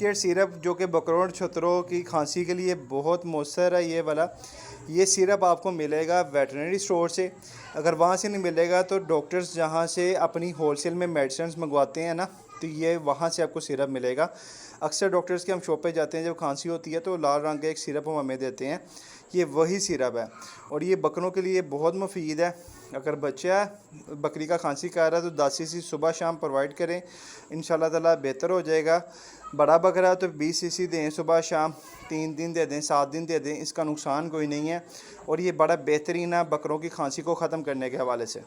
Care syrup जो कि बकरों और छतरों की खांसी के लिए बहुत मौसर है। ये वाला ये सिरप आपको मिलेगा वेटरनरी स्टोर से। अगर वहाँ से नहीं मिलेगा तो डॉक्टर्स जहाँ से अपनी होलसेल में मेडिसिन मंगवाते हैं ना, तो ये वहाँ से आपको सिरप मिलेगा। अक्सर डॉक्टर्स के हम शॉप पे जाते हैं, जब खांसी होती है तो लाल रंग का एक सिरप हम हमें देते हैं, ये वही सिरप है और ये बकरों के लिए बहुत मुफीद है। अगर बच्चा बकरी का खांसी कर रहा है तो 10 सीसी सुबह शाम प्रोवाइड करें, इंशाल्लाह ताला बेहतर हो जाएगा। बड़ा बकरा है तो 20 सीसी दें सुबह शाम, 3 दिन दे दें, 7 दिन दे दें, इसका नुकसान कोई नहीं है और ये बड़ा बेहतरीन है बकरों की खांसी को ख़त्म करने के हवाले से।